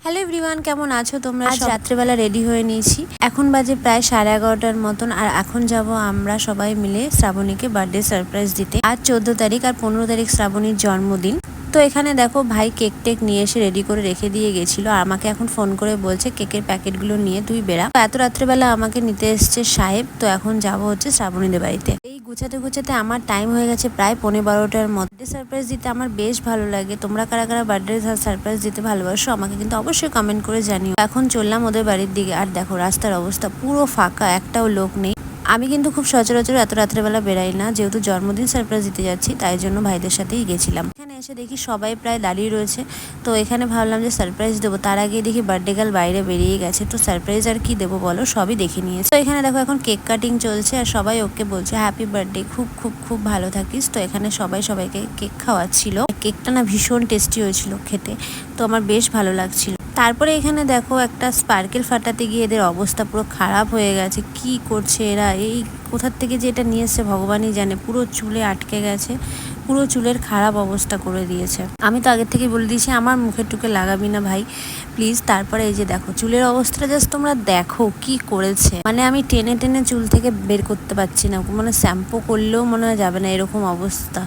Hello everyone, কেমন আছো তোমরা? আজ রাত্রেবেলা রেডি হয়ে নিয়েছি। এখন বাজে প্রায় 11:30টার মতন। আর এখন যাব আমরা সবাই মিলে শ্রাবণীকে বার্থডে সারপ্রাইজ দিতে। আজ 14 তারিখ আর 15 তারিখ শ্রাবণীর জন্মদিন। তো এখানে দেখো ভাই কেক টেক নিয়ে এসে রেডি করে রেখে দিয়ে গেছিলো। আর আমাকে এখন ফোন করে বলছে কেকের প্যাকেটগুলো নিয়ে তুই বেরা। এত রাত্রেবেলা আমাকে নিতে এসছে সাহেব। তো এখন যাব হচ্ছে শ্রাবণীদের বাড়িতে। এই গুছাতে গুছাতে আমার টাইম হয়ে গেছে প্রায় 12:15টার মধ্যে। সারপ্রাইজ দিতে আমার বেশ ভালো লাগে। তোমরা কারা কারা বার্থডে সারপ্রাইজ দিতে ভালোবাসো আমাকে কিন্তু অবশ্যই কমেন্ট করে জানিও। এখন চললাম ওদের বাড়ির দিকে। আর দেখো রাস্তার অবস্থা পুরো ফাঁকা, একটাও লোক নেই। আমি কিন্তু খুব সচরাচর এত রাত্রেবেলা বেরাই না, যেহেতু জন্মদিন সারপ্রাইজ দিতে যাচ্ছি তাই জন্য ভাইদের সাথেই গেছিলাম। এখানে এসে দেখি সবাই প্রায় দাঁড়িয়ে রয়েছে। তো এখানে ভাবলাম যে সারপ্রাইজ দেবো, তার আগে দেখি বার্থডে গার্ল বাইরে বেরিয়ে গেছে। তো সারপ্রাইজ আর কি দেবো বলো, সবই দেখে নিয়েছে। তো এখানে দেখো এখন কেক কাটিং চলছে আর সবাই ওকে বলছে হ্যাপি বার্থডে, খুব খুব খুব ভালো থাকিস। তো এখানে সবাই সবাইকে কেক খাওয়াচ্ছিল। কেকটা না ভীষণ টেস্টি হয়েছিল খেতে, তো আমার বেশ ভালো লাগছিল। তারপরে এখানে দেখো একটা স্পার্কেল ফাটাতে গিয়ে এদের অবস্থা পুরো খারাপ হয়ে গেছে। কি করছে এরা, এই কোথার থেকে যে এটা নিয়ে এসছে ভগবানই জানে। পুরো চুলে আটকে গেছে, পুরো চুলের খারাপ অবস্থা করে দিয়েছে। আমি তো আগের থেকে বলে দিয়েছি আমার মুখের টুকে লাগাবি না ভাই প্লিজ। তারপরে এই যে দেখো চুলের অবস্থাটা জাস্ট তোমরা দেখো কি করেছে। মানে আমি টেনে টেনে চুল থেকে বের করতে পারছি না, মানে শ্যাম্পু করলেও মনে হয় যাবে না, এরকম অবস্থা।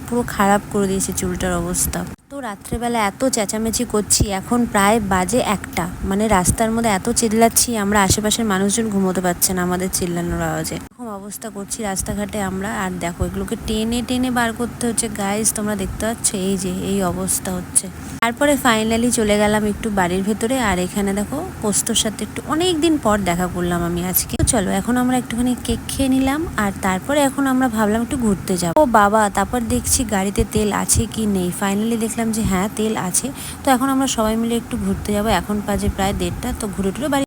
পুরো খারাপ করে দিয়েছে চুলটার অবস্থা। তো রাত্রেবেলা এত চেঁচামেচি করছি, এখন প্রায় বাজে 1টা। মানে রাস্তার মধ্যে এত চিল্লাচ্ছি আমরা, আশেপাশের মানুষজন ঘুমোতে পারছে না আমাদের চিল্লানোর আওয়াজে। এরকম অবস্থা করছি রাস্তাঘাটে আমরা। আর দেখো এগুলোকে টেনে টেনে বার করতে হচ্ছে। গাইজ তোমরা দেখতে পাচ্ছ এই যে এই অবস্থা হচ্ছে। তারপরে ফাইনালি চলে গেলাম একটু বাড়ির ভেতরে। আর এখানে দেখো পোস্তর সাথে একটু অনেক দিন পর দেখা করলাম আমি আজকে। চলো এখন আমরা একটুখানি কেক খেয়ে নিলাম। আর তারপরে এখন আমরা ভাবলাম একটু ঘুরতে যাবো। ও বাবা, তারপর দেখছি গাড়িতে তেল আছে কি নেই। ফাইনালি দেখলাম যে হ্যাঁ তেল আছে। তো এখন আমরা সবাই মিলে একটু ঘুরতে যাবো। এখন বাজে প্রায় 1:30। তো ঘুরে টুরে বাড়ি